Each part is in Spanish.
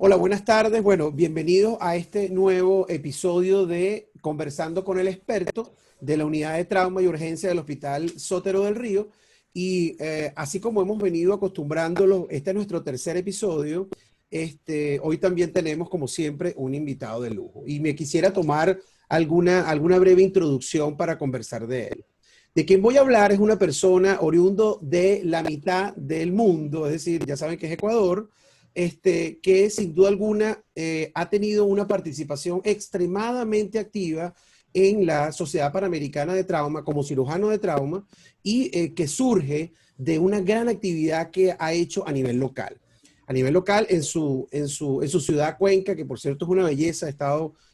Hola, buenas tardes. Bueno, bienvenidos a este nuevo episodio de Conversando con el experto de la Unidad de Trauma y Urgencia del Hospital Sotero del Río. Y así como hemos venido acostumbrándolo, este es nuestro tercer episodio. Hoy también tenemos, como siempre, un invitado de lujo. Y me quisiera tomar alguna breve introducción para conversar de él. De quien voy a hablar es una persona oriundo de la mitad del mundo, es decir, ya saben que es Ecuador, que sin duda alguna ha tenido una participación extremadamente activa en la Sociedad Panamericana de Trauma como cirujano de trauma y que surge de una gran actividad que ha hecho a nivel local. A nivel local en su ciudad Cuenca, que por cierto es una belleza, he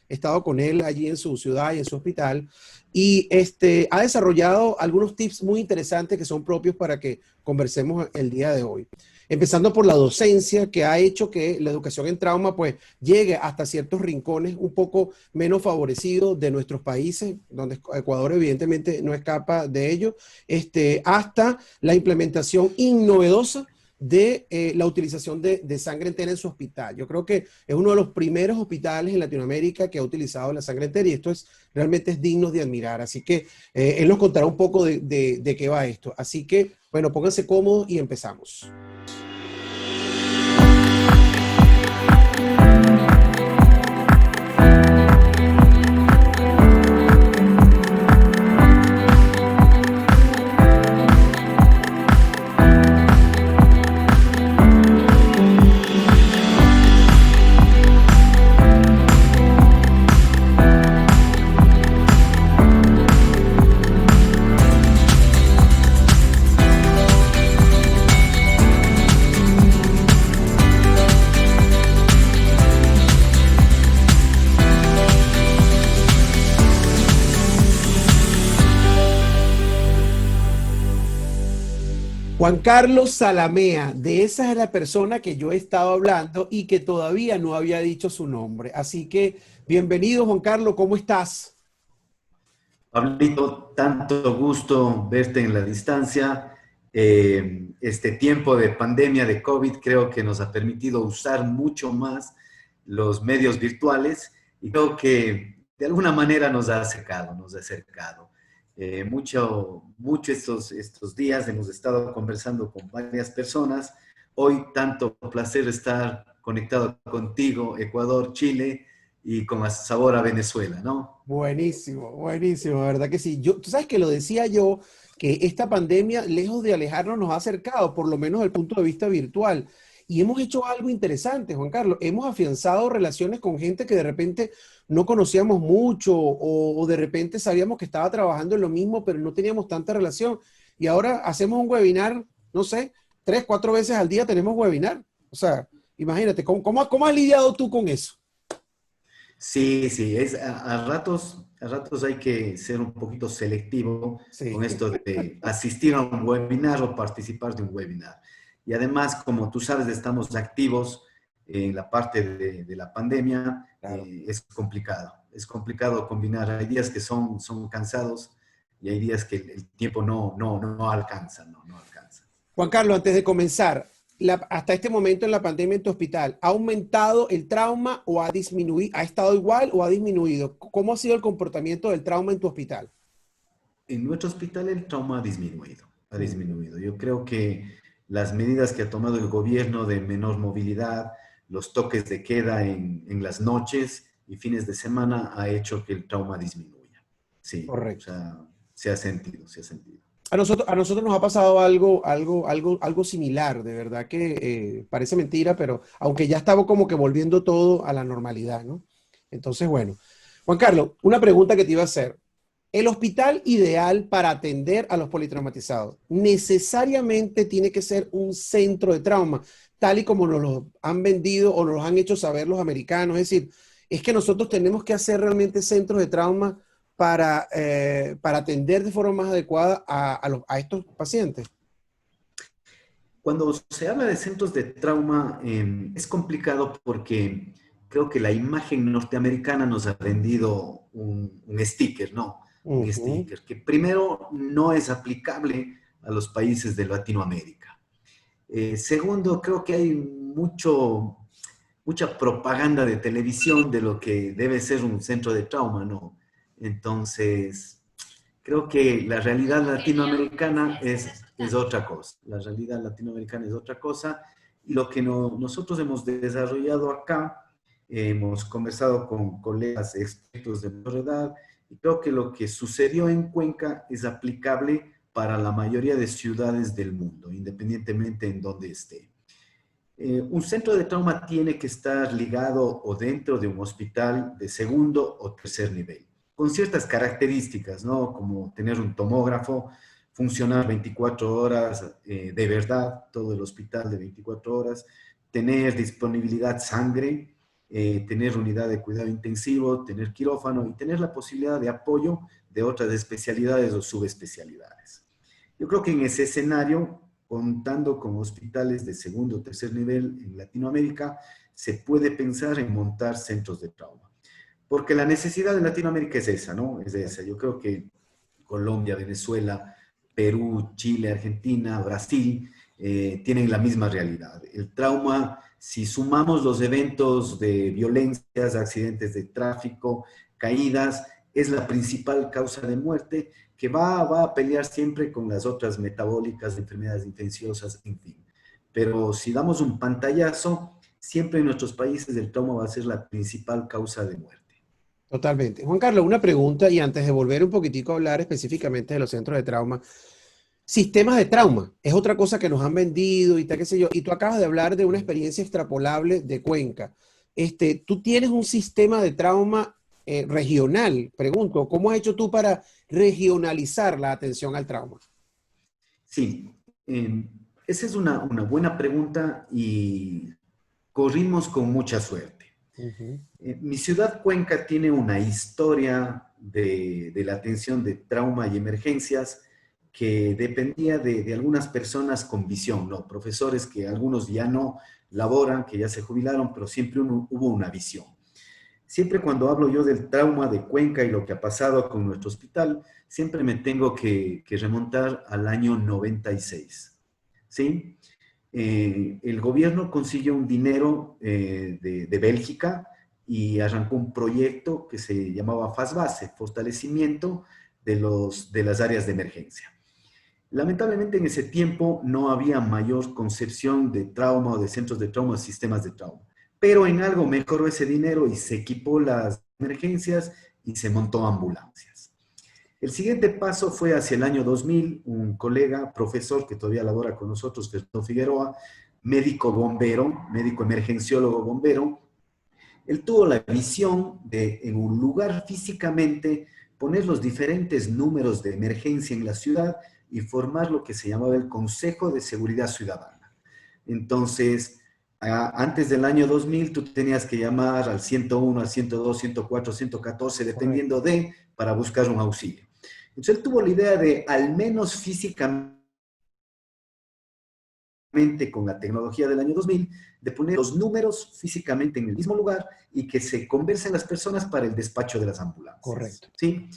estado con él allí en su ciudad y en su hospital, y ha desarrollado algunos tips muy interesantes que son propios para que conversemos el día de hoy. Empezando por la docencia, que ha hecho que la educación en trauma pues llegue hasta ciertos rincones un poco menos favorecidos de nuestros países, donde Ecuador evidentemente no escapa de ello, hasta la implementación innovedosa de la utilización de sangre entera en su hospital. Yo creo que es uno de los primeros hospitales en Latinoamérica que ha utilizado la sangre entera y esto realmente es digno de admirar. Así que él nos contará un poco de qué va esto. Así que, bueno, pónganse cómodos y empezamos. Juan Carlos Salamea, de esa es la persona que yo he estado hablando y que todavía no había dicho su nombre. Así que bienvenido, Juan Carlos, ¿cómo estás? Pablito, tanto gusto verte en la distancia. Este tiempo de pandemia de COVID creo que nos ha permitido usar mucho más los medios virtuales y creo que de alguna manera nos ha acercado, nos ha acercado. Mucho estos días hemos estado conversando con varias personas. Hoy tanto placer estar conectado contigo, Ecuador, Chile y con sabor a Venezuela, ¿no? Buenísimo, buenísimo, ¿verdad que sí? Tú sabes que lo decía yo, que esta pandemia, lejos de alejarnos, nos ha acercado, por lo menos desde el punto de vista virtual. Y hemos hecho algo interesante, Juan Carlos. Hemos afianzado relaciones con gente que de repente no conocíamos mucho o de repente sabíamos que estaba trabajando en lo mismo, pero no teníamos tanta relación. Y ahora hacemos un webinar, no sé, 3, 4 veces al día tenemos webinar. O sea, imagínate, ¿cómo has lidiado tú con eso? Sí, sí, a ratos hay que ser un poquito selectivo Sí. con esto de asistir a un webinar o participar de un webinar. Y además, como tú sabes, estamos activos en la parte de la pandemia, Claro. es complicado. Es complicado combinar. Hay días que son cansados y hay días que el tiempo no alcanza, no alcanza. Juan Carlos, antes de comenzar, hasta este momento en la pandemia en tu hospital, ¿ha aumentado el trauma o ha disminuido? ¿Ha estado igual o ha disminuido? ¿Cómo ha sido el comportamiento del trauma en tu hospital? En nuestro hospital el trauma ha disminuido, ha Mm. disminuido. Yo creo que las medidas que ha tomado el gobierno de menor movilidad, los toques de queda en las noches y fines de semana ha hecho que el trauma disminuya. Sí, o Correcto. sea, se ha sentido, se ha sentido. A nosotros nos ha pasado algo similar, de verdad que parece mentira, pero aunque ya estaba como que volviendo todo a la normalidad, ¿no? Entonces, bueno, Juan Carlos, una pregunta que te iba a hacer. El hospital ideal para atender a los politraumatizados necesariamente tiene que ser un centro de trauma, tal y como nos lo han vendido o nos lo han hecho saber los americanos. Es decir, es que nosotros tenemos que hacer realmente centros de trauma para atender de forma más adecuada a estos pacientes. Cuando se habla de centros de trauma, es complicado porque creo que la imagen norteamericana nos ha vendido un sticker, ¿no? Un Ujú. sticker que primero no es aplicable a los países de Latinoamérica. Segundo, creo que hay mucha propaganda de televisión de lo que debe ser un centro de trauma, ¿no? Entonces, creo que la realidad latinoamericana es otra cosa. La realidad latinoamericana es otra cosa. Y lo que nosotros hemos desarrollado acá, hemos conversado con colegas expertos de mayor edad, y creo que lo que sucedió en Cuenca es aplicable para la mayoría de ciudades del mundo, independientemente en donde esté. Un centro de trauma tiene que estar ligado o dentro de un hospital de segundo o tercer nivel, con ciertas características, ¿no? Como tener un tomógrafo, funcionar 24 horas de verdad, todo el hospital de 24 horas, tener disponibilidad sangre, tener unidad de cuidado intensivo, tener quirófano y tener la posibilidad de apoyo de otras especialidades o subespecialidades. Yo creo que en ese escenario, contando con hospitales de segundo o tercer nivel en Latinoamérica, se puede pensar en montar centros de trauma. Porque la necesidad de Latinoamérica es esa, ¿no? Es esa. Yo creo que Colombia, Venezuela, Perú, Chile, Argentina, Brasil, tienen la misma realidad. El trauma, si sumamos los eventos de violencias, accidentes de tráfico, caídas, es la principal causa de muerte que va a pelear siempre con las otras metabólicas, enfermedades infecciosas, en fin. Pero si damos un pantallazo, siempre en nuestros países el trauma va a ser la principal causa de muerte. Totalmente. Juan Carlos, una pregunta y antes de volver un poquitico a hablar específicamente de los centros de trauma. Sistemas de trauma es otra cosa que nos han vendido y tal, qué sé yo. Y tú acabas de hablar de una experiencia extrapolable de Cuenca. Tú tienes un sistema de trauma regional. Pregunto, ¿cómo has hecho tú para regionalizar la atención al trauma? Sí, esa es una buena pregunta y corrimos con mucha suerte. Ujú. Mi ciudad, Cuenca, tiene una historia de la atención de trauma y emergencias que dependía de algunas personas con visión, ¿no? Profesores que algunos ya no laboran, que ya se jubilaron, pero siempre hubo una visión. Siempre cuando hablo yo del trauma de Cuenca y lo que ha pasado con nuestro hospital, siempre me tengo que remontar al año 96, ¿sí? El gobierno consiguió un dinero de Bélgica y arrancó un proyecto que se llamaba FASBASE, Fortalecimiento de las Áreas de Emergencia. Lamentablemente en ese tiempo no había mayor concepción de trauma o de centros de trauma o sistemas de trauma, pero en algo mejoró ese dinero y se equipó las emergencias y se montó ambulancias. El siguiente paso fue hacia el año 2000, un colega, profesor que todavía labora con nosotros, Fernando Figueroa, médico bombero, médico emergenciólogo bombero. Él tuvo la visión de, en un lugar físicamente, poner los diferentes números de emergencia en la ciudad y formar lo que se llamaba el Consejo de Seguridad Ciudadana. Entonces, antes del año 2000, tú tenías que llamar al 101, al 102, 104, 114, dependiendo de, para buscar un auxilio. Entonces, él tuvo la idea de, al menos físicamente, con la tecnología del año 2000, de poner los números físicamente en el mismo lugar y que se conversen las personas para el despacho de las ambulancias. Correcto. ¿Sí?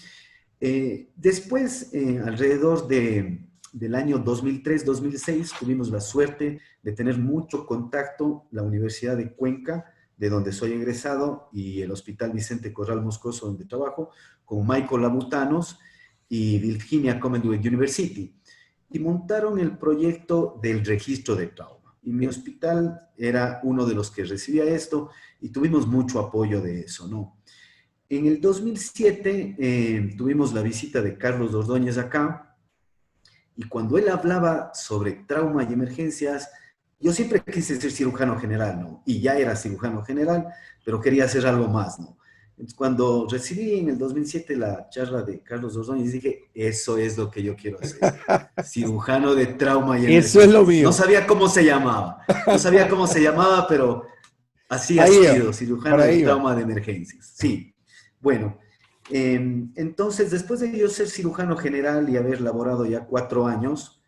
Después, alrededor del año 2003-2006, tuvimos la suerte de tener mucho contacto la Universidad de Cuenca, de donde soy egresado, y el Hospital Vicente Corral Moscoso, donde trabajo, con Michael Labutanos y Virginia Commonwealth University, y montaron el proyecto del registro de trauma. Y mi hospital era uno de los que recibía esto, y tuvimos mucho apoyo de eso, ¿no? En el 2007 tuvimos la visita de Carlos Ordóñez acá, y cuando él hablaba sobre trauma y emergencias, yo siempre quise ser cirujano general, ¿no? Y ya era cirujano general, pero quería hacer algo más, ¿no? Entonces, cuando recibí en el 2007 la charla de Carlos Ordóñez, dije, eso es lo que yo quiero hacer. Cirujano de trauma y Eso es lo emergencias. No mío. sabía cómo se llamaba. No sabía cómo se llamaba, pero así ha Ahí va, sido, por cirujano de ahí va. trauma de emergencias. Sí. Bueno, entonces, después de yo ser cirujano general y haber laborado ya 4 años,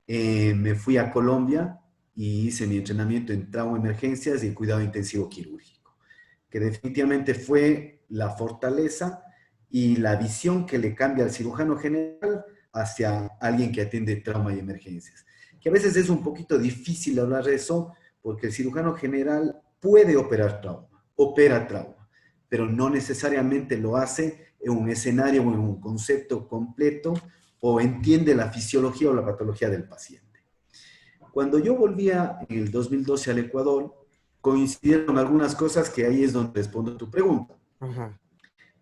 me fui a Colombia y hice mi entrenamiento en trauma, emergencias y cuidado intensivo quirúrgico, que definitivamente fue la fortaleza y la visión que le cambia al cirujano general hacia alguien que atiende trauma y emergencias. Que a veces es un poquito difícil hablar de eso, porque el cirujano general puede operar trauma, opera trauma, pero no necesariamente lo hace en un escenario o en un concepto completo o entiende la fisiología o la patología del paciente. Cuando yo volvía en el 2012 al Ecuador, coincidieron algunas cosas que ahí es donde respondo a tu pregunta. Ajá.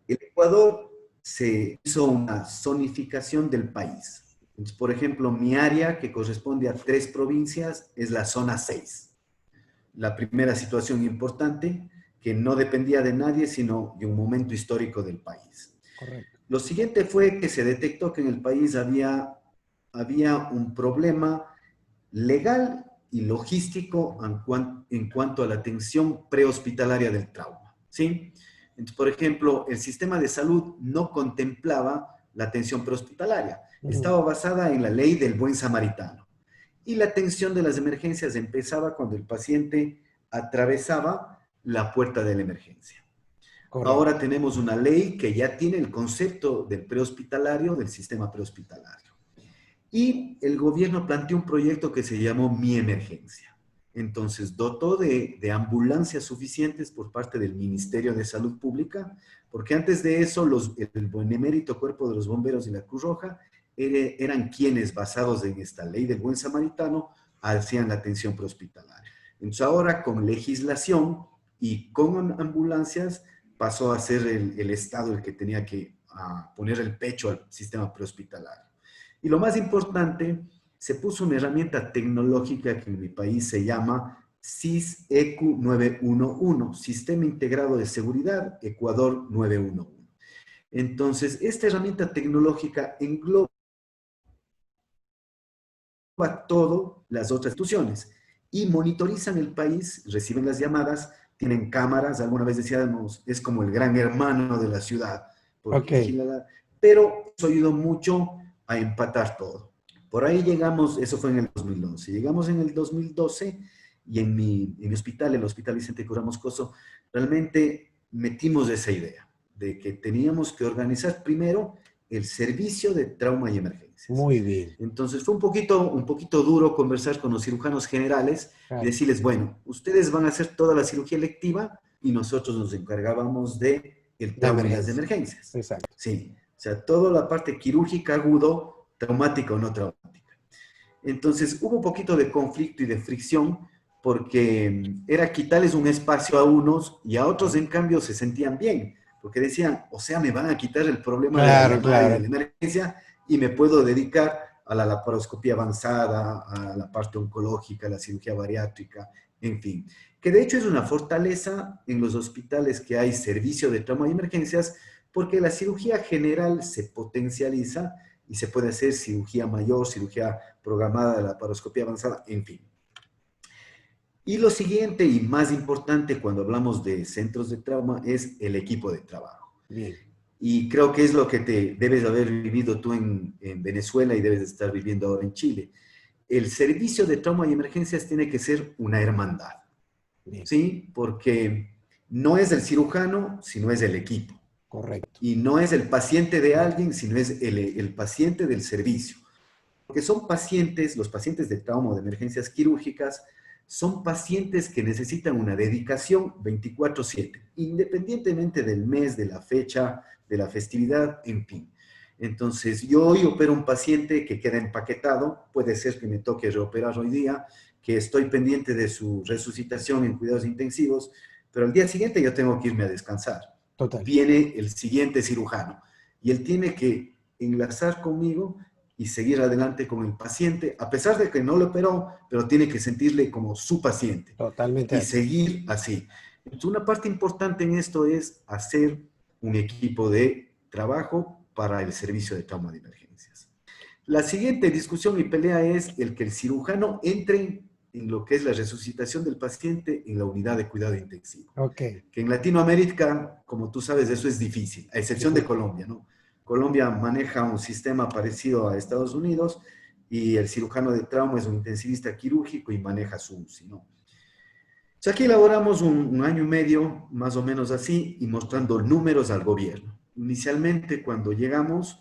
El Ecuador se hizo una zonificación del país. Entonces, por ejemplo, mi área, que corresponde a 3 provincias, es la zona 6. La primera situación importante, que no dependía de nadie, sino de un momento histórico del país. Correcto. Lo siguiente fue que se detectó que en el país había un problema legal y logístico en cuanto a la atención prehospitalaria del trauma, ¿sí? Entonces, por ejemplo, el sistema de salud no contemplaba la atención prehospitalaria. Estaba basada en la ley del buen samaritano. Y la atención de las emergencias empezaba cuando el paciente atravesaba la puerta de la emergencia. Correcto. Ahora tenemos una ley que ya tiene el concepto del prehospitalario, del sistema prehospitalario. Y el gobierno planteó un proyecto que se llamó Mi Emergencia. Entonces, dotó de ambulancias suficientes por parte del Ministerio de Salud Pública, porque antes de eso, el benemérito Cuerpo de los Bomberos y la Cruz Roja eran quienes, basados en esta ley del buen samaritano, hacían la atención prehospitalaria. Entonces, ahora con legislación y con ambulancias, pasó a ser el Estado el que tenía que poner el pecho al sistema prehospitalario. Y lo más importante, se puso una herramienta tecnológica que en mi país se llama SIS-ECU 911, Sistema Integrado de Seguridad Ecuador 911. Entonces, esta herramienta tecnológica engloba todas las otras instituciones y monitorizan el país, reciben las llamadas, tienen cámaras, alguna vez decíamos, es como el gran hermano de la ciudad, porque vigila, pero eso ayudó mucho a empatar todo. Por ahí llegamos, eso fue en el 2011, llegamos en el 2012 y en mi hospital, el Hospital Vicente Cura Moscoso, realmente metimos esa idea de que teníamos que organizar primero el servicio de trauma y emergencias. Muy bien. Entonces fue un poquito duro conversar con los cirujanos generales y decirles, bueno, ustedes van a hacer toda la cirugía electiva y nosotros nos encargábamos de el trauma y las emergencias. Exacto. Sí, o sea, toda la parte quirúrgica agudo, traumática o no traumática. Entonces hubo un poquito de conflicto y de fricción porque era quitarles un espacio a unos y a otros en cambio se sentían bien, porque decían, o sea, me van a quitar el problema de la llamada y de la emergencia y me puedo dedicar a la laparoscopía avanzada, a la parte oncológica, a la cirugía bariátrica, en fin. Que de hecho es una fortaleza en los hospitales que hay servicio de trauma y emergencias, porque la cirugía general se potencializa y se puede hacer cirugía mayor, cirugía programada de la laparoscopía avanzada, en fin. Y lo siguiente y más importante cuando hablamos de centros de trauma es el equipo de trabajo. Bien. Y creo que es lo que te debes haber vivido tú en Venezuela y debes estar viviendo ahora en Chile. El servicio de trauma y emergencias tiene que ser una hermandad, ¿sí? Porque no es el cirujano, sino es el equipo. Correcto. Y no es el paciente de alguien, sino es el paciente del servicio. Porque son pacientes, los pacientes de trauma o de emergencias quirúrgicas, son pacientes que necesitan una dedicación 24/7, independientemente del mes, de la fecha, de la festividad, en fin. Entonces, yo hoy opero un paciente que queda empaquetado, puede ser que me toque reoperar hoy día, que estoy pendiente de su resucitación en cuidados intensivos, pero al día siguiente yo tengo que irme a descansar. Total. Viene el siguiente cirujano y él tiene que enlazar conmigo y seguir adelante con el paciente, a pesar de que no lo operó, pero tiene que sentirle como su paciente. Totalmente. Y seguir así. Entonces, una parte importante en esto es hacer un equipo de trabajo para el servicio de trauma de emergencias. La siguiente discusión y pelea es el que el cirujano entre en lo que es la resucitación del paciente en la unidad de cuidado intensivo. Que en Latinoamérica, como tú sabes, eso es difícil, a excepción de Colombia, ¿no? Colombia maneja un sistema parecido a Estados Unidos y el cirujano de trauma es un intensivista quirúrgico y maneja su UCI, ¿no? Entonces aquí elaboramos un año y medio, más o menos así, y mostrando números al gobierno. Inicialmente, cuando llegamos,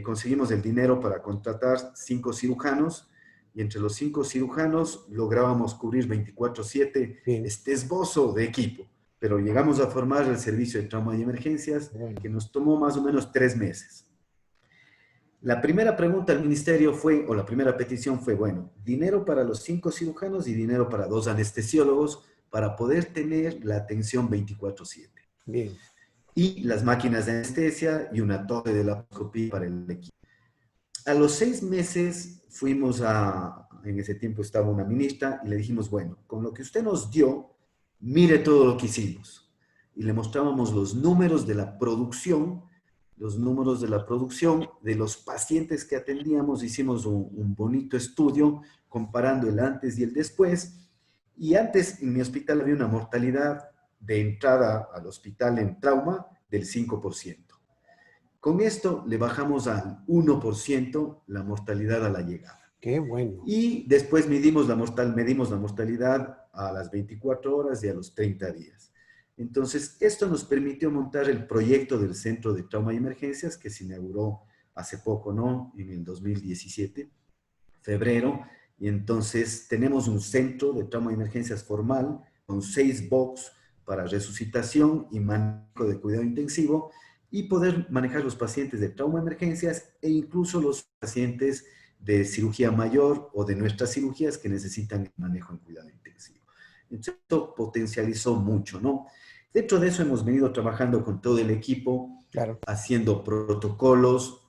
conseguimos el dinero para contratar 5 cirujanos, y entre los 5 cirujanos lográbamos cubrir 24/7 Bien. este esbozo de equipo. Pero llegamos a formar el servicio de trauma y emergencias, Bueno. que nos tomó más o menos 3 meses. La primera pregunta al ministerio fue, o la primera petición fue, bueno, dinero para los 5 cirujanos y dinero para 2 anestesiólogos para poder tener la atención 24/7. Bien. Y las máquinas de anestesia y una torre de laparoscopía para el equipo. A los 6 meses fuimos en ese tiempo estaba una ministra y le dijimos, bueno, con lo que usted nos dio, mire todo lo que hicimos. Y le mostrábamos los números de la producción, de los pacientes que atendíamos. Hicimos un bonito estudio comparando el antes y el después. Y antes en mi hospital había una mortalidad de entrada al hospital en trauma del 5%. Con esto le bajamos al 1% la mortalidad a la llegada. Qué bueno. Y después medimos la mortalidad a las 24 horas y a los 30 días. Entonces, esto nos permitió montar el proyecto del Centro de Trauma y Emergencias, que se inauguró hace poco, ¿no? En el 2017, febrero. Y entonces tenemos un centro de trauma y emergencias formal con 6 box para resucitación y manejo de cuidado intensivo, y poder manejar los pacientes de trauma y emergencias e incluso los pacientes de cirugía mayor o de nuestras cirugías que necesitan manejo en cuidado intensivo. Entonces, esto potencializó mucho, ¿no? Dentro de eso hemos venido trabajando con todo el equipo, Claro. haciendo protocolos,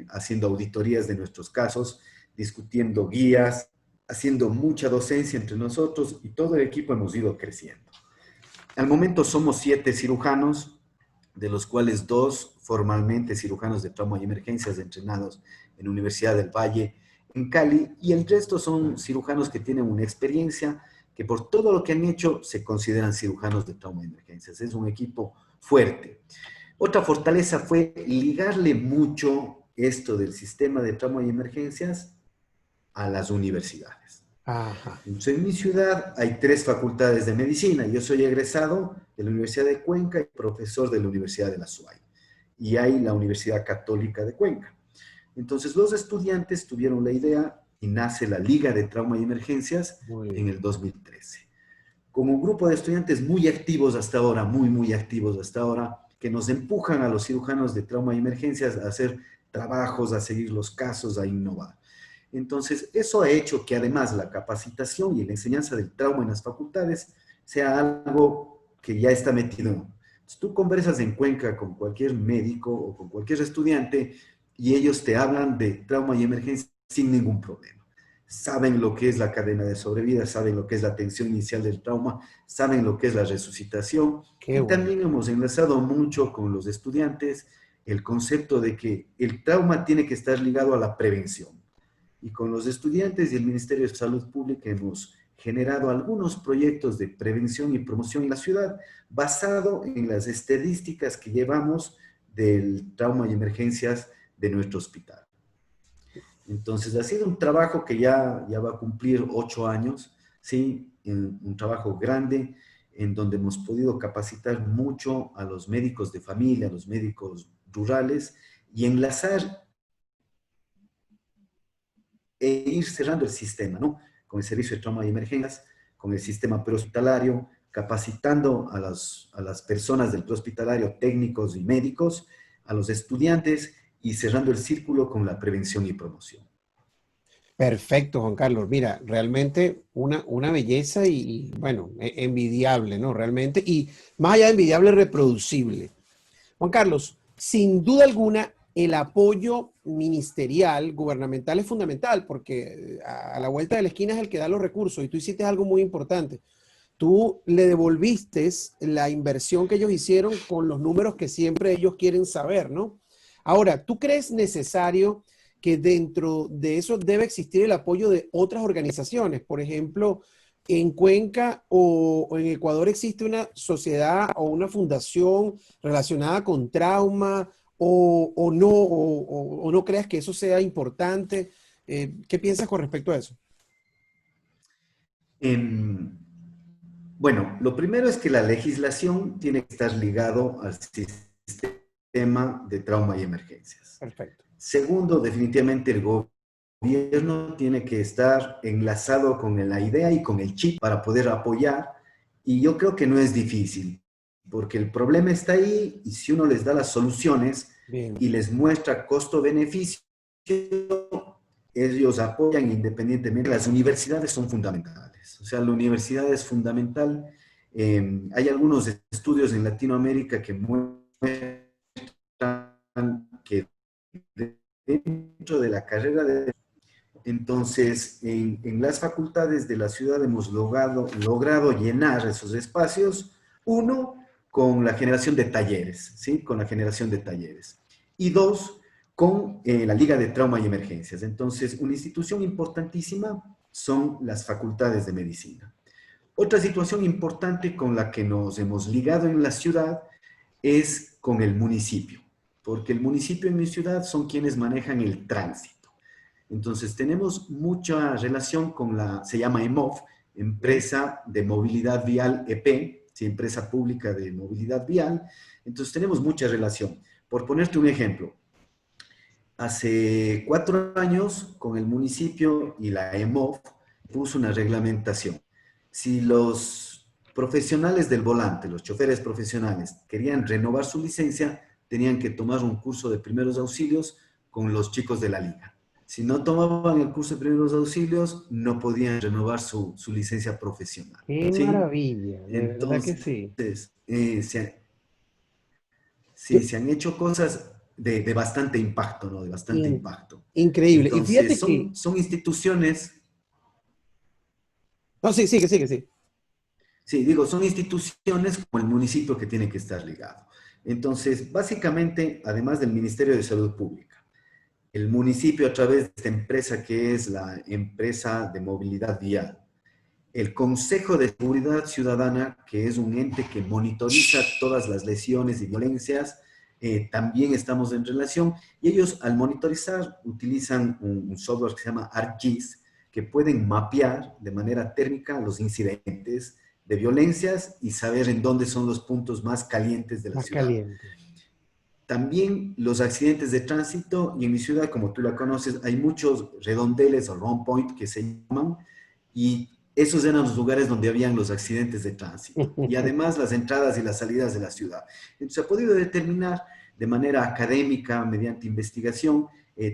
haciendo auditorías de nuestros casos, discutiendo guías, haciendo mucha docencia entre nosotros, y todo el equipo hemos ido creciendo. Al momento somos 7 cirujanos, de los cuales 2 formalmente cirujanos de trauma y emergencias entrenados en la Universidad del Valle, en Cali, y el resto son cirujanos que tienen una experiencia, que por todo lo que han hecho se consideran cirujanos de trauma y emergencias. Es un equipo fuerte. Otra fortaleza fue ligarle mucho esto del sistema de trauma y emergencias a las universidades. Ajá. Entonces, en mi ciudad hay 3 facultades de medicina. Yo soy egresado de la Universidad de Cuenca y profesor de la Universidad de la SUAY. Y hay la Universidad Católica de Cuenca. Entonces, los estudiantes tuvieron la idea y nace la Liga de Trauma y Emergencias en el 2013. Como un grupo de estudiantes muy activos hasta ahora, muy activos hasta ahora, que nos empujan a los cirujanos de trauma y emergencias a hacer trabajos, a seguir los casos, a innovar. Entonces, eso ha hecho que además la capacitación y la enseñanza del trauma en las facultades sea algo que ya está metido. Entonces, tú conversas en Cuenca con cualquier médico o con cualquier estudiante y ellos te hablan de trauma y emergencia sin ningún problema. Saben lo que es la cadena de sobrevida, saben lo que es la atención inicial del trauma, saben lo que es la resucitación. Qué Y bueno. también hemos enlazado mucho con los estudiantes el concepto de que el trauma tiene que estar ligado a la prevención. Y con los estudiantes y el Ministerio de Salud Pública hemos generado algunos proyectos de prevención y promoción en la ciudad basado en las estadísticas que llevamos del trauma y emergencias de nuestro hospital. Entonces, ha sido un trabajo que ya va a cumplir 8 años, ¿sí? Un trabajo grande en donde hemos podido capacitar mucho a los médicos de familia, a los médicos rurales, y enlazar e ir cerrando el sistema, ¿no? Con el servicio de trauma y emergencias, con el sistema prehospitalario, capacitando a las personas del prehospitalario, técnicos y médicos, a los estudiantes, y cerrando el círculo con la prevención y promoción. Perfecto, Juan Carlos. Mira, realmente una belleza y, bueno, envidiable, ¿no? Realmente, y más allá de envidiable, reproducible. Juan Carlos, sin duda alguna, el apoyo ministerial, gubernamental es fundamental porque a la vuelta de la esquina es el que da los recursos y tú hiciste algo muy importante. Tú le devolviste la inversión que ellos hicieron con los números que siempre ellos quieren saber, ¿no? Ahora, ¿tú crees necesario que dentro de eso debe existir el apoyo de otras organizaciones? Por ejemplo, en Cuenca o en Ecuador existe una sociedad o una fundación relacionada con trauma o no, o no creas que eso sea importante. ¿Qué piensas con respecto a eso? Bueno, lo primero es que la legislación tiene que estar ligado al sistema de trauma y emergencias. Perfecto. Segundo, definitivamente el gobierno gobierno tiene que estar enlazado con la idea y con el chip para poder apoyar, y yo creo que no es difícil, porque el problema está ahí y si uno les da las soluciones Bien. y les muestra costo-beneficio, ellos apoyan independientemente. Las universidades son fundamentales, o sea, la universidad es fundamental. Hay algunos estudios en Latinoamérica que muestran que dentro de la carrera de... Entonces, en las facultades de la ciudad hemos logrado llenar esos espacios, uno, con la generación de talleres, ¿sí? Con la generación de talleres. Y dos, con la Liga de Trauma y Emergencias. Entonces, una institución importantísima son las facultades de medicina. Otra situación importante con la que nos hemos ligado en la ciudad es con el municipio, porque el municipio en mi ciudad son quienes manejan el tránsito. Entonces, tenemos mucha relación con se llama EMOV, Empresa de Movilidad Vial EP, ¿sí? Empresa Pública de Movilidad Vial. Entonces, tenemos mucha relación. Por ponerte un ejemplo, hace 4 años, con el municipio y la EMOV, puso una reglamentación. Si los profesionales del volante, los choferes profesionales, querían renovar su licencia, tenían que tomar un curso de primeros auxilios con los chicos de la liga. Si no tomaban el curso de primeros auxilios, no podían renovar su licencia profesional. Qué ¿Sí? maravilla, de verdad que Entonces, sí. sí, se han hecho cosas de bastante impacto, ¿no? De bastante In- impacto. increíble. Y fíjate Entonces, que, son instituciones, no, sí, sigue, sigue, sí. sí, digo, son instituciones como el municipio que tiene que estar ligado. Entonces, básicamente, además del Ministerio de Salud Pública, el municipio a través de esta empresa que es la empresa de movilidad vial, el Consejo de Seguridad Ciudadana, que es un ente que monitoriza todas las lesiones y violencias, también estamos en relación, y ellos al monitorizar utilizan un software que se llama ArcGIS, que pueden mapear de manera térmica los incidentes de violencias y saber en dónde son los puntos más calientes de la Más ciudad. caliente. También los accidentes de tránsito, y en mi ciudad, como tú la conoces, hay muchos redondeles o round point que se llaman, y esos eran los lugares donde habían los accidentes de tránsito. Y además las entradas y las salidas de la ciudad. Entonces se ha podido determinar de manera académica, mediante investigación,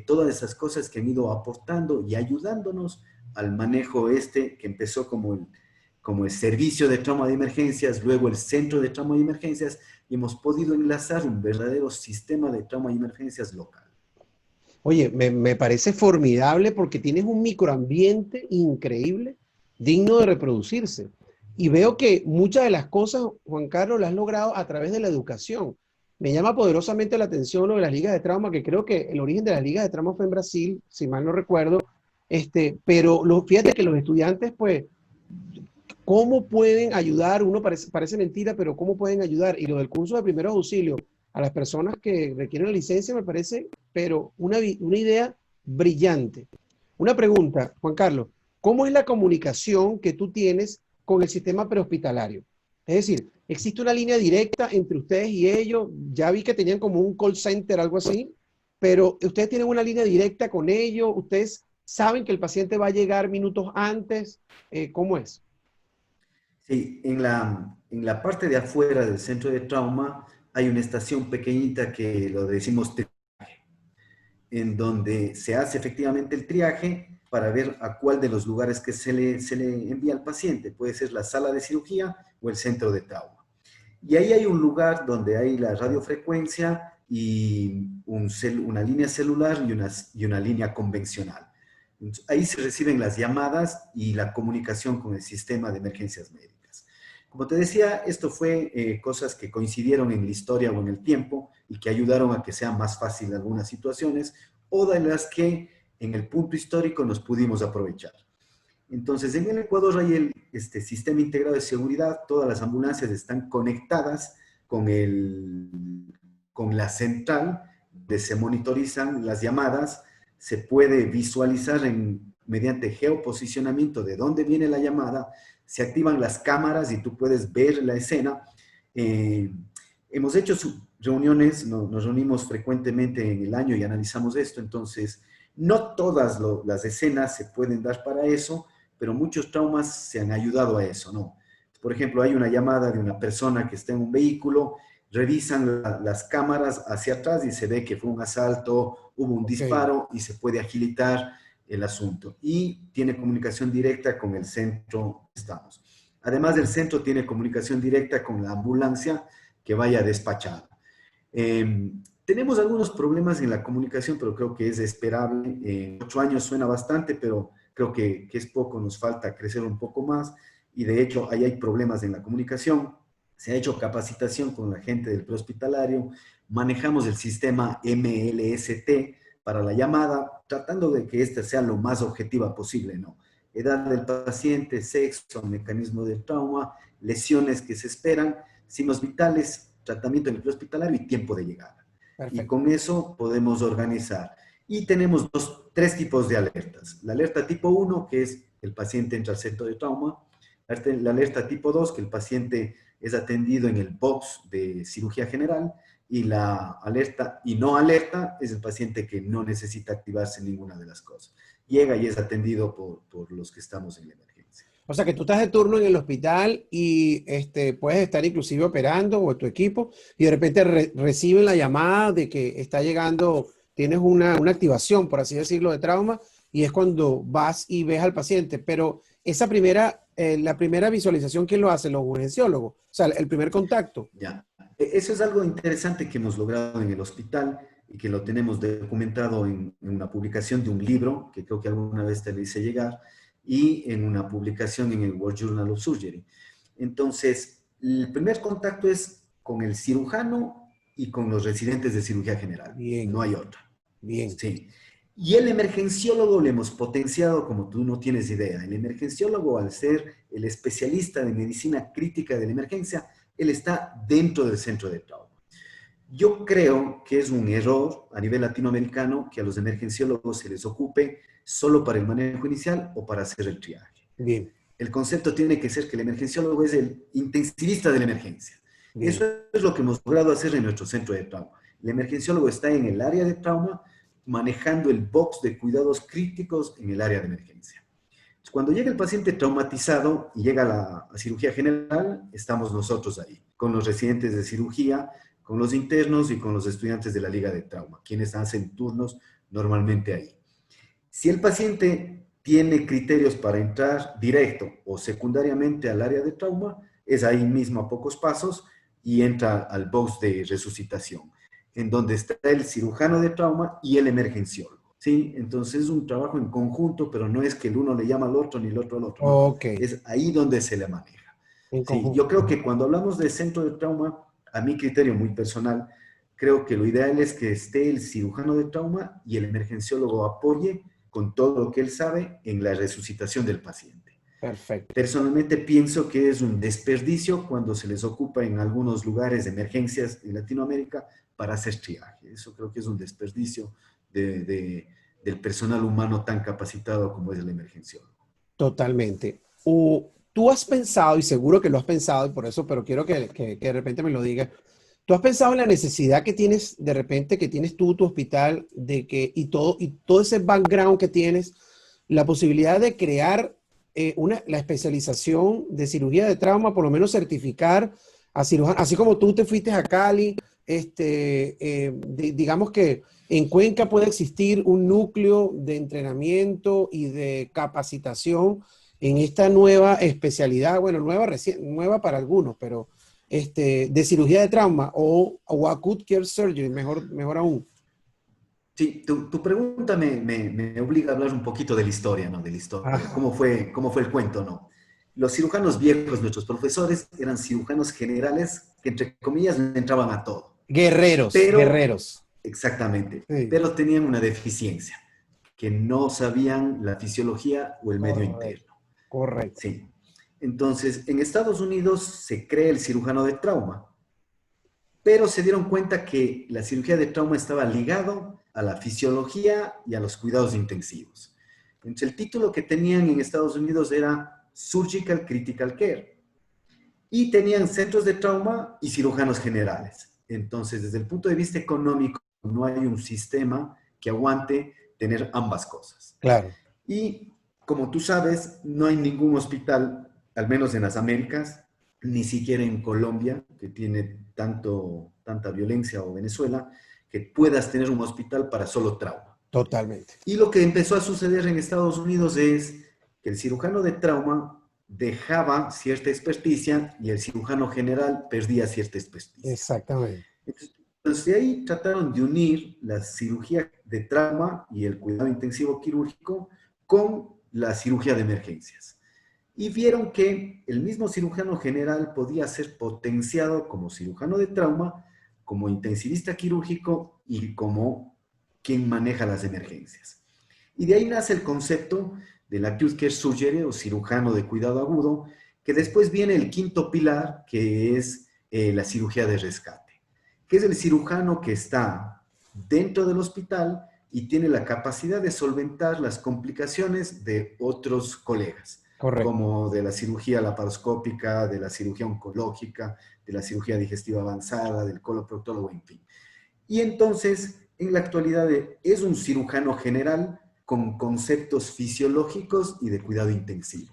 todas esas cosas que han ido aportando y ayudándonos al manejo que empezó como el servicio de trauma de emergencias, luego el centro de trauma y emergencias, y hemos podido enlazar un verdadero sistema de trauma y emergencias local. Oye, me parece formidable porque tienes un microambiente increíble, digno de reproducirse. Y veo que muchas de las cosas, Juan Carlos, las has logrado a través de la educación. Me llama poderosamente la atención lo de las ligas de trauma, que creo que el origen de las ligas de trauma fue en Brasil, si mal no recuerdo. Pero fíjate que los estudiantes, pues, ¿cómo pueden ayudar? Uno parece mentira, pero ¿cómo pueden ayudar? Y lo del curso de primeros auxilios a las personas que requieren la licencia me parece, pero una idea brillante. Una pregunta, Juan Carlos, ¿cómo es la comunicación que tú tienes con el sistema prehospitalario? Es decir, ¿existe una línea directa entre ustedes y ellos? Ya vi que tenían como un call center, algo así, pero ustedes tienen una línea directa con ellos, ustedes saben que el paciente va a llegar minutos antes, ¿cómo es? Sí, en la parte de afuera del centro de trauma hay una estación pequeñita que lo decimos triaje, en donde se hace efectivamente el triaje para ver a cuál de los lugares que se le envía al paciente. Puede ser la sala de cirugía o el centro de trauma. Y ahí hay un lugar donde hay la radiofrecuencia y una línea celular y una línea convencional. Entonces, ahí se reciben las llamadas y la comunicación con el sistema de emergencias médicas. Como te decía, esto fue cosas que coincidieron en la historia o en el tiempo y que ayudaron a que sea más fácil algunas situaciones o de las que en el punto histórico nos pudimos aprovechar. Entonces, en el Ecuador hay este sistema integrado de seguridad, todas las ambulancias están conectadas con la central, donde se monitorizan las llamadas, se puede visualizar mediante geoposicionamiento de dónde viene la llamada, se activan las cámaras y tú puedes ver la escena. Hemos hecho reuniones, nos reunimos frecuentemente en el año y analizamos esto, entonces No todas las escenas se pueden dar para eso, pero muchos traumas se han ayudado a eso, ¿no? Por ejemplo, hay una llamada de una persona que está en un vehículo, revisan las cámaras hacia atrás y se ve que fue un asalto, hubo un Ok, disparo y se puede agilitar el asunto. Y tiene comunicación directa con el centro donde estamos. Además del centro, tiene comunicación directa con la ambulancia que vaya despachada. Tenemos algunos problemas en la comunicación, pero creo que es esperable. 8 años suena bastante, pero creo que es poco, nos falta crecer un poco más. Y de hecho, ahí hay problemas en la comunicación. Se ha hecho capacitación con la gente del prehospitalario. Manejamos el sistema MLST para la llamada, tratando de que esta sea lo más objetiva posible, ¿no? Edad del paciente, sexo, mecanismo del trauma, lesiones que se esperan, signos vitales, tratamiento en el prehospitalario y tiempo de llegada. Y perfecto. con eso podemos organizar. Y tenemos tres tipos de alertas. La alerta tipo 1, que es el paciente entra al centro de trauma. La alerta tipo 2, que el paciente es atendido en el box de cirugía general. Y la alerta y no alerta es el paciente que no necesita activarse en ninguna de las cosas. Llega y es atendido por los que estamos en la emergencia. O sea que tú estás de turno en el hospital y puedes estar inclusive operando o tu equipo y de repente reciben la llamada de que está llegando, tienes una activación, por así decirlo, de trauma y es cuando vas y ves al paciente. Pero esa la primera visualización, ¿quién lo hace? Los urgenciólogos. O sea, el primer contacto. Ya. Eso es algo interesante que hemos logrado en el hospital y que lo tenemos documentado en una publicación de un libro, que creo que alguna vez te lo hice llegar, y en una publicación en el World Journal of Surgery. Entonces, el primer contacto es con el cirujano y con los residentes de cirugía general. Bien, No hay otra. bien. Sí. Y el emergenciólogo le hemos potenciado como tú no tienes idea. El emergenciólogo, al ser el especialista de medicina crítica de la emergencia, él está dentro del centro de trauma. Yo creo que es un error a nivel latinoamericano que a los emergenciólogos se les ocupe solo para el manejo inicial o para hacer el triaje. Bien, El concepto tiene que ser que el emergenciólogo es el intensivista de la emergencia. Eso bien. es lo que hemos logrado hacer en nuestro centro de trauma. El emergenciólogo está en el área de trauma, manejando el box de cuidados críticos en el área de emergencia. Cuando llega el paciente traumatizado y llega a la cirugía general, estamos nosotros ahí, con los residentes de cirugía, con los internos y con los estudiantes de la Liga de Trauma, quienes hacen turnos normalmente ahí. Si el paciente tiene criterios para entrar directo o secundariamente al área de trauma, es ahí mismo a pocos pasos y entra al box de resucitación, en donde está el cirujano de trauma y el emergenciólogo. ¿Sí? Entonces es un trabajo en conjunto, pero no es que el uno le llama al otro ni el otro al otro, no. Ok, Es ahí donde se le maneja. en Sí, yo conjunto. creo que cuando hablamos de centro de trauma, a mi criterio muy personal, creo que lo ideal es que esté el cirujano de trauma y el emergenciólogo apoye con todo lo que él sabe en la resucitación del paciente. Perfecto. Personalmente pienso que es un desperdicio cuando se les ocupa en algunos lugares de emergencias en Latinoamérica para hacer triaje. Eso creo que es un desperdicio del personal humano tan capacitado como es el emergenciólogo. Totalmente. Tú has pensado, y seguro que lo has pensado, y por eso, pero quiero que de repente me lo digas. ¿Tú has pensado en la necesidad que tienes de repente, que tienes tú, tu hospital, y todo ese background que tienes, la posibilidad de crear la especialización de cirugía de trauma, por lo menos certificar a cirujanos, así como tú te fuiste a Cali, digamos que en Cuenca puede existir un núcleo de entrenamiento y de capacitación en esta nueva especialidad, bueno, nueva para algunos, pero de cirugía de trauma o acute care surgery, mejor aún. Sí, tu pregunta me obliga a hablar un poquito de la historia, ¿no? De la historia. Ajá. Cómo fue el cuento, no? Los cirujanos viejos, nuestros profesores, eran cirujanos generales que, entre comillas, le entraban a todo. Guerreros, Pero, guerreros. exactamente, Sí, pero tenían una deficiencia, que no sabían la fisiología o el medio correcto, interno. correcto. Sí. Entonces, en Estados Unidos se crea el cirujano de trauma, pero se dieron cuenta que la cirugía de trauma estaba ligado a la fisiología y a los cuidados intensivos. Entonces, el título que tenían en Estados Unidos era Surgical Critical Care y tenían centros de trauma y cirujanos generales. Entonces, desde el punto de vista económico, no hay un sistema que aguante tener ambas cosas. Claro, Y como tú sabes, no hay ningún hospital, al menos en las Américas, ni siquiera en Colombia, que tiene tanta violencia, o Venezuela, que puedas tener un hospital para solo trauma. totalmente. Y lo que empezó a suceder en Estados Unidos es que el cirujano de trauma dejaba cierta experticia y el cirujano general perdía cierta experticia. Exactamente. Entonces, de ahí trataron de unir la cirugía de trauma y el cuidado intensivo quirúrgico con la cirugía de emergencias. Y vieron que el mismo cirujano general podía ser potenciado como cirujano de trauma, como intensivista quirúrgico y como quien maneja las emergencias. Y de ahí nace el concepto del acute care surgery o cirujano de cuidado agudo, que después viene el quinto pilar, que es la cirugía de rescate, que es el cirujano que está dentro del hospital y tiene la capacidad de solventar las complicaciones de otros colegas, Correcto. como de la cirugía laparoscópica, de la cirugía oncológica, de la cirugía digestiva avanzada, del coloproctólogo, en fin. Y entonces, en la actualidad, es un cirujano general con conceptos fisiológicos y de cuidado intensivo.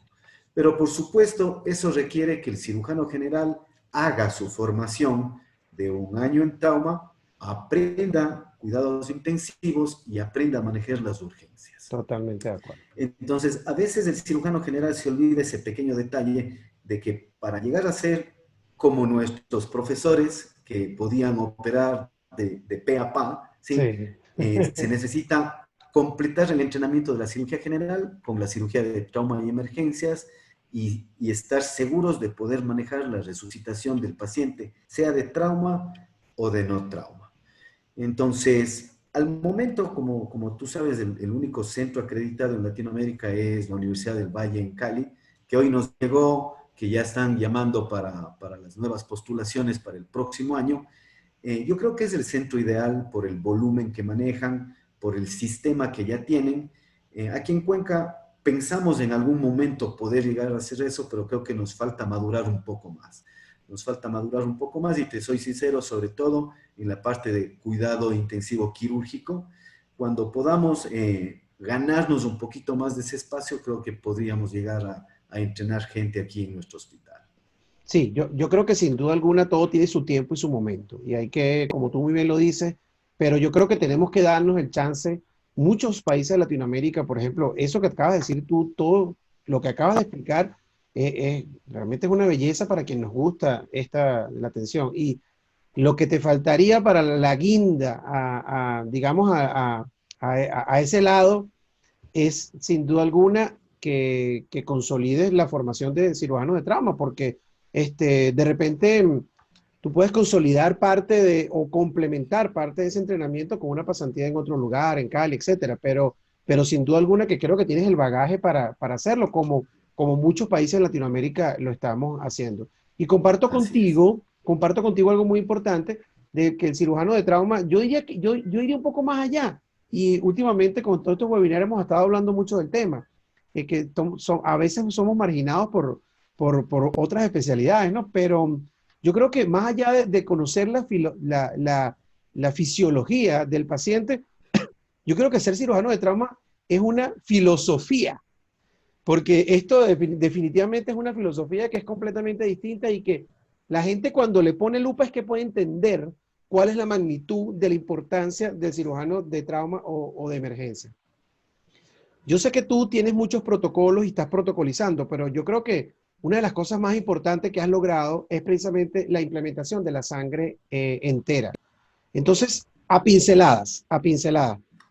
Pero por supuesto, eso requiere que el cirujano general haga su formación de 1 año en trauma, aprenda cuidados intensivos y aprenda a manejar las urgencias. Totalmente de acuerdo. Entonces, a veces el cirujano general se olvida ese pequeño detalle de que para llegar a ser como nuestros profesores que podían operar de pe a pa, ¿sí? Sí, Se necesita completar el entrenamiento de la cirugía general con la cirugía de trauma y emergencias y estar seguros de poder manejar la resucitación del paciente, sea de trauma o de no trauma. Entonces, al momento, como tú sabes, el único centro acreditado en Latinoamérica es la Universidad del Valle en Cali, que hoy nos llegó, que ya están llamando para las nuevas postulaciones para el próximo año. Yo creo que es el centro ideal por el volumen que manejan, por el sistema que ya tienen. Aquí en Cuenca pensamos en algún momento poder llegar a hacer eso, pero creo que nos falta madurar un poco más. Nos falta madurar un poco más y te soy sincero, sobre todo en la parte de cuidado intensivo quirúrgico. Cuando podamos ganarnos un poquito más de ese espacio, creo que podríamos llegar a entrenar gente aquí en nuestro hospital. sí, yo creo que sin duda alguna todo tiene su tiempo y su momento. Y hay que, como tú muy bien lo dices, pero yo creo que tenemos que darnos el chance. Muchos países de Latinoamérica, por ejemplo, eso que acabas de decir tú, todo lo que acabas de explicar, realmente es una belleza para quien nos gusta la atención. Y lo que te faltaría para la guinda, digamos, a ese lado, es sin duda alguna que consolides la formación de cirujanos de trauma, porque de repente tú puedes consolidar parte o complementar parte de ese entrenamiento con una pasantía en otro lugar, en Cali, etcétera, pero sin duda alguna que creo que tienes el bagaje para hacerlo, como muchos países en Latinoamérica lo estamos haciendo. Y Así es. comparto contigo algo muy importante, de que el cirujano de trauma, yo diría que yo iría un poco más allá. Y últimamente con todos estos webinars hemos estado hablando mucho del tema, a veces somos marginados por otras especialidades, ¿no? Pero yo creo que más allá de conocer la fisiología del paciente, yo creo que ser cirujano de trauma es una filosofía, porque esto definitivamente es una filosofía que es completamente distinta y que la gente cuando le pone lupa es que puede entender cuál es la magnitud de la importancia del cirujano de trauma o de emergencia. Yo sé que tú tienes muchos protocolos y estás protocolizando, pero yo creo que una de las cosas más importantes que has logrado es precisamente la implementación de la sangre entera. Entonces, a pinceladas.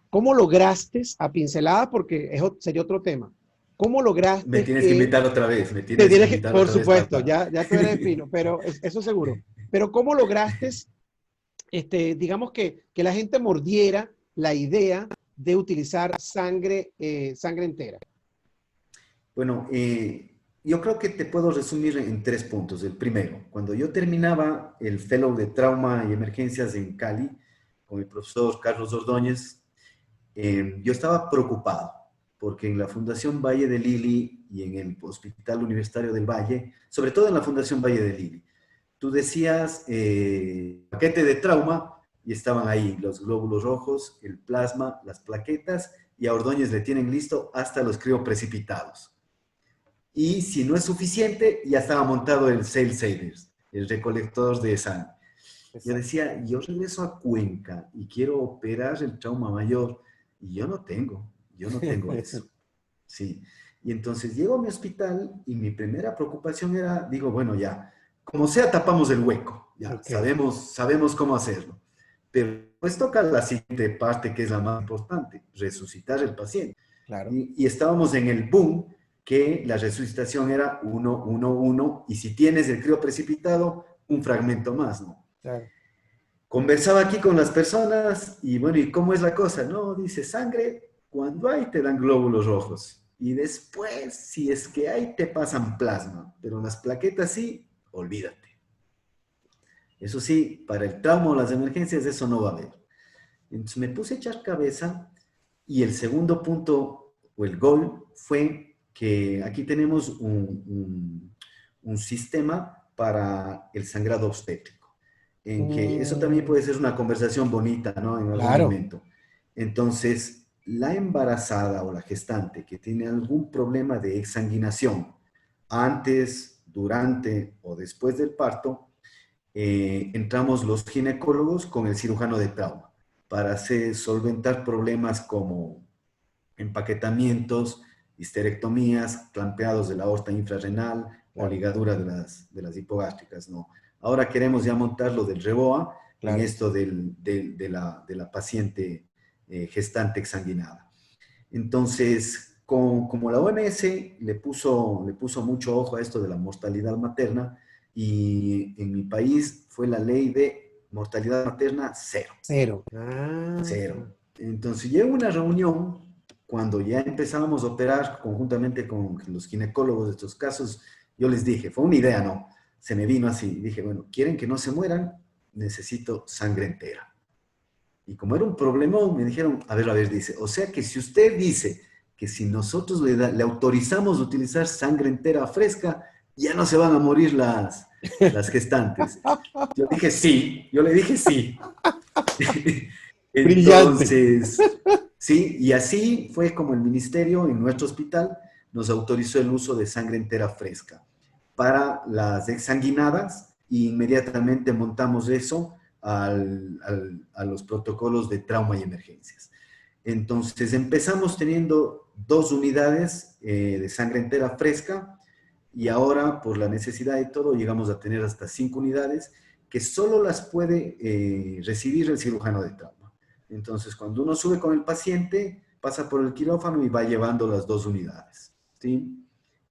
¿Cómo lograste, a pinceladas, porque sería otro tema, cómo Me lograste tienes que que invitar otra vez, me te tienes que tienes que, invitar por otra vez supuesto, para... ya tú eres fino, pero eso seguro. Pero ¿cómo lograste, digamos que la gente mordiera la idea de utilizar sangre entera? Bueno, yo creo que te puedo resumir en 3 puntos. El primero, cuando yo terminaba el Fellow de Trauma y Emergencias en Cali, con el profesor Carlos Ordóñez, yo estaba preocupado, porque en la Fundación Valle de Lili y en el Hospital Universitario del Valle, sobre todo en la Fundación Valle de Lili, tú decías paquete de trauma y estaban ahí los glóbulos rojos, el plasma, las plaquetas y a Ordóñez le tienen listo hasta los crioprecipitados. Y si no es suficiente, ya estaba montado el Cell Savers, el recolector de sangre. Yo decía, yo regreso a Cuenca y quiero operar el trauma mayor y yo no tengo eso. Sí. Y entonces llego a mi hospital y mi primera preocupación era, digo, bueno, ya, como sea, tapamos el hueco, ya, Okay. sabemos cómo hacerlo. Pero pues toca la siguiente parte que es la más importante, resucitar el paciente. Claro. Y estábamos en el boom que la resucitación era 1, 1, 1, y si tienes el crío precipitado, un fragmento más, ¿no? Claro. Conversaba aquí con las personas y bueno, ¿y cómo es la cosa? No, dice, sangre, cuando hay te dan glóbulos rojos. Y después, si es que hay, te pasan plasma. Pero las plaquetas sí, olvídate. Eso sí, para el trauma o las emergencias, eso no va a haber. Entonces me puse a echar cabeza y el segundo punto, o el gol, fue que aquí tenemos un sistema para el sangrado obstétrico, en que eso también Mm, puede ser una conversación bonita, ¿no? En algún claro. momento. Entonces, la embarazada o la gestante que tiene algún problema de exsanguinación antes, durante o después del parto, entramos los ginecólogos con el cirujano de trauma para solventar problemas como empaquetamientos, histerectomías, clampeados de la aorta infrarrenal o Claro, ligadura de las hipogástricas, ¿no? Ahora queremos ya montar lo del REBOA en claro. esto de la paciente gestante exsanguinada. Entonces, como la OMS le puso mucho ojo a esto de la mortalidad materna, y en mi país fue la ley de mortalidad materna cero, Cero. Ah, cero. Entonces, llegó una reunión cuando ya empezábamos a operar conjuntamente con los ginecólogos de estos casos. Yo les dije, fue una idea, ¿no? Se me vino así, dije, bueno, ¿quieren que no se mueran? Necesito sangre entera. Y como era un problemón, me dijeron, a ver, dice, o sea que si usted dice que si nosotros le autorizamos utilizar sangre entera fresca, ya no se van a morir las gestantes. Yo dije sí, yo le dije sí. brillante. Entonces, sí, y así fue como el ministerio en nuestro hospital nos autorizó el uso de sangre entera fresca para las exsanguinadas, e inmediatamente montamos eso a los protocolos de trauma y emergencias. Entonces empezamos teniendo 2 unidades de sangre entera fresca, y ahora por la necesidad y todo llegamos a tener hasta 5 unidades que solo las puede recibir el cirujano de trauma. Entonces cuando uno sube con el paciente, pasa por el quirófano y va llevando las 2 unidades, ¿sí?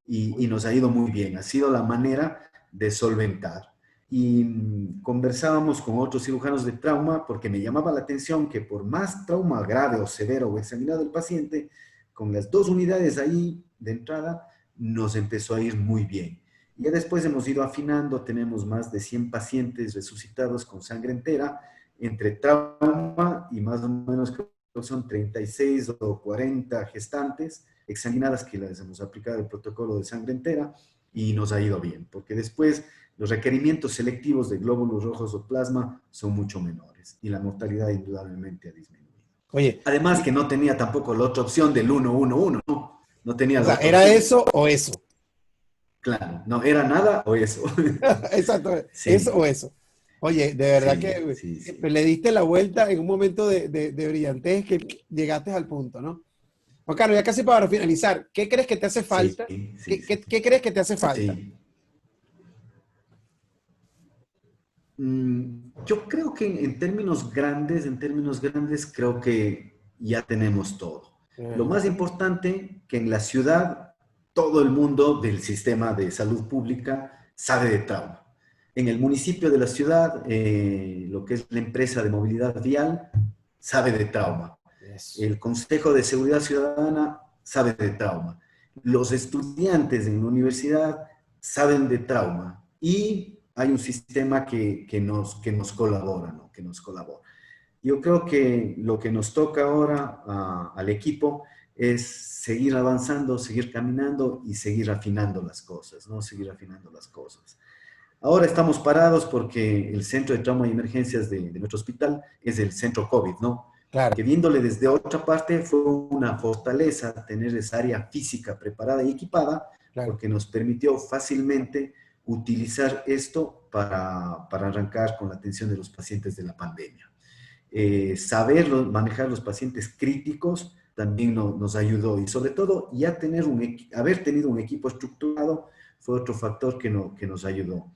Y nos ha ido muy bien, ha sido la manera de solventar. Y conversábamos con otros cirujanos de trauma porque me llamaba la atención que por más trauma grave o severo o examinado el paciente, con las 2 unidades ahí de entrada, nos empezó a ir muy bien. Y ya después hemos ido afinando, tenemos más de 100 pacientes resucitados con sangre entera, entre trauma y más o menos creo que son 36 o 40 gestantes examinadas que les hemos aplicado el protocolo de sangre entera y nos ha ido bien, porque después los requerimientos selectivos de glóbulos rojos o plasma son mucho menores y la mortalidad indudablemente ha disminuido. Oye, Además que no tenía tampoco la otra opción del 1-1-1, no tenía o la sea, otra ¿era opción. eso o eso? Claro, no era nada o eso. Exacto, eso o Sí, eso. Oye, de verdad sí, que sí, sí. le diste la vuelta en un momento de brillantez que llegaste al punto, ¿no? Juan Carlos, ya casi para finalizar, ¿qué crees que te hace Sí, falta? sí, sí. ¿Qué crees que te hace falta? Sí. Yo creo que en términos grandes, creo que ya tenemos todo. Lo más Ajá, importante, que en la ciudad todo el mundo del sistema de salud pública sabe de trauma. En el municipio de la ciudad, lo que es la empresa de movilidad vial, sabe de trauma. eso. El Consejo de Seguridad Ciudadana sabe de trauma. Los estudiantes en la universidad saben de trauma. Y hay un sistema que nos colabora, ¿no? Que nos colabora. Yo creo que lo que nos toca ahora al equipo es seguir avanzando, seguir caminando y seguir afinando las cosas, ¿no? Seguir afinando las cosas. Ahora estamos parados porque el centro de trauma y emergencias de nuestro hospital es el centro COVID, ¿no? Claro. que viéndole desde otra parte fue una fortaleza tener esa área física preparada y equipada, Claro. porque nos permitió fácilmente utilizar esto para arrancar con la atención de los pacientes de la pandemia. Saber manejar los pacientes críticos también nos ayudó, y sobre todo ya haber tenido un equipo estructurado fue otro factor que nos ayudó.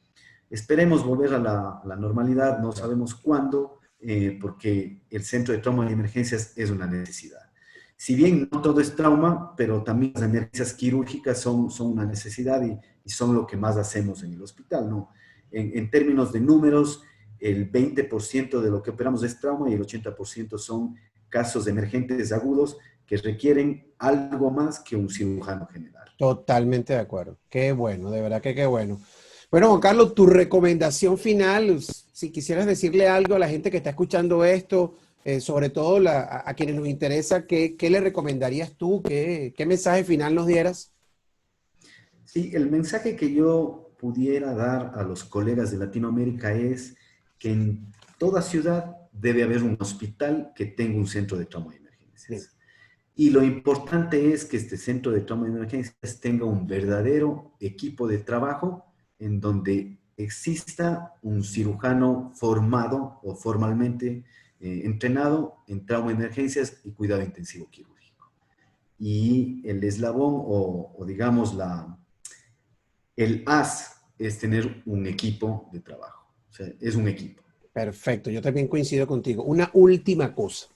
Esperemos volver a la normalidad, no sabemos cuándo, porque el centro de trauma y emergencias es una necesidad. Si bien no todo es trauma, pero también las emergencias quirúrgicas son una necesidad y son lo que más hacemos en el hospital, ¿no? En términos de números, el 20% de lo que operamos es trauma y el 80% son casos emergentes agudos que requieren algo más que un cirujano general. Totalmente de acuerdo. Qué bueno, de verdad que qué bueno. Bueno, Juan Carlos, tu recomendación final, si quisieras decirle algo a la gente que está escuchando esto, sobre todo a quienes nos interesa, ¿qué le recomendarías tú? ¿Qué mensaje final nos dieras? Sí, el mensaje que yo pudiera dar a los colegas de Latinoamérica es que en toda ciudad debe haber un hospital que tenga un centro de trauma y Bien. emergencias. Y lo importante es que este centro de trauma y emergencias tenga un verdadero equipo de trabajo en donde exista un cirujano formado o formalmente entrenado en trauma y emergencias y cuidado intensivo quirúrgico. Y el eslabón o digamos el as es tener un equipo de trabajo. O sea, es un equipo. Perfecto, yo también coincido contigo. Una última cosa.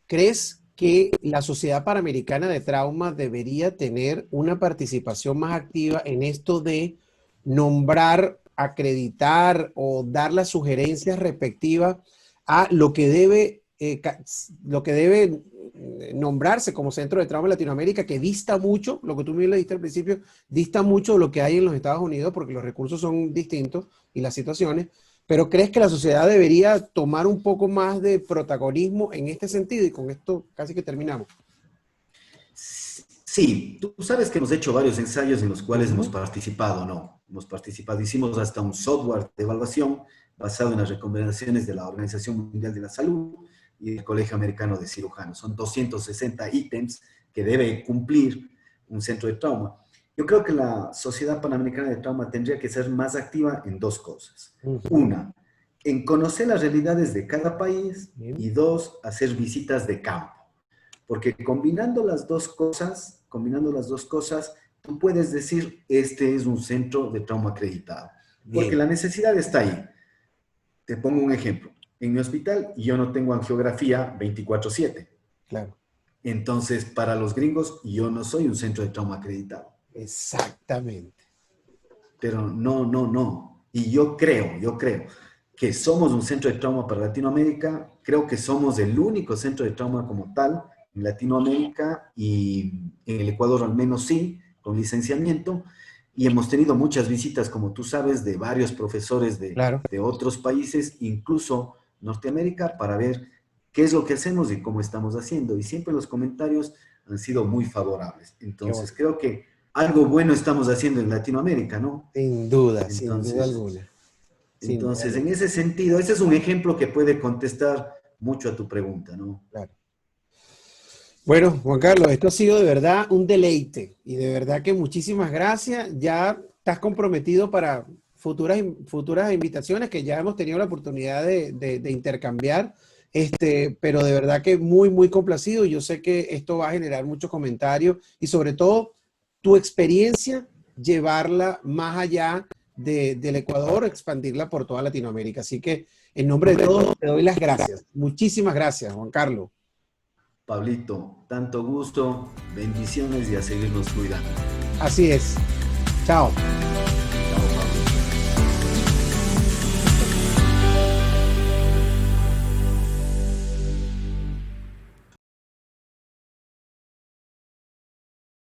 ¿Crees que la Sociedad Panamericana de Trauma debería tener una participación más activa en esto de nombrar, acreditar o dar las sugerencias respectivas a lo que debe nombrarse como Centro de Trauma en Latinoamérica, que dista mucho, lo que tú me dijiste al principio, dista mucho de lo que hay en los Estados Unidos porque los recursos son distintos y las situaciones? Pero ¿crees que la sociedad debería tomar un poco más de protagonismo en este sentido? Y con esto casi que terminamos. Sí, tú sabes que hemos hecho varios ensayos en los cuales hemos Ujú. participado, ¿no? Hemos participado, hicimos hasta un software de evaluación basado en las recomendaciones de la Organización Mundial de la Salud y del Colegio Americano de Cirujanos. Son 260 ítems que debe cumplir un centro de trauma. Yo creo que la Sociedad Panamericana de Trauma tendría que ser más activa en dos cosas. Ujú. Una, en conocer las realidades de cada país, Bien. y dos, hacer visitas de campo. Porque combinando las dos cosas, tú puedes decir, este es un centro de trauma acreditado. Porque Bien. la necesidad está ahí. Te pongo un ejemplo. En mi hospital yo no tengo angiografía 24/7. Claro. Entonces, para los gringos, yo no soy un centro de trauma acreditado. Exactamente. Pero no. Y yo creo que somos un centro de trauma para Latinoamérica. Creo que somos el único centro de trauma como tal en Latinoamérica, y en el Ecuador al menos sí, con licenciamiento. Y hemos tenido muchas visitas, como tú sabes, de varios profesores Claro. de otros países, incluso Norteamérica, para ver qué es lo que hacemos y cómo estamos haciendo. Y siempre los comentarios han sido muy favorables. Qué Entonces, bueno. creo que algo bueno estamos haciendo en Latinoamérica, ¿no? Sin duda Entonces, alguna. Sin duda entonces, en alguna. ese sentido, ese es un ejemplo que puede contestar mucho a tu pregunta, ¿no? Claro. Bueno, Juan Carlos, esto ha sido de verdad un deleite y de verdad que muchísimas gracias. Ya estás comprometido para futuras invitaciones que ya hemos tenido la oportunidad de intercambiar, pero de verdad que muy, muy complacido. Yo sé que esto va a generar muchos comentarios y sobre todo tu experiencia, llevarla más allá del Ecuador, expandirla por toda Latinoamérica. Así que en nombre de todos te doy las gracias. Muchísimas gracias, Juan Carlos. Pablito, tanto gusto, bendiciones y a seguirnos cuidando. Así es. Chao.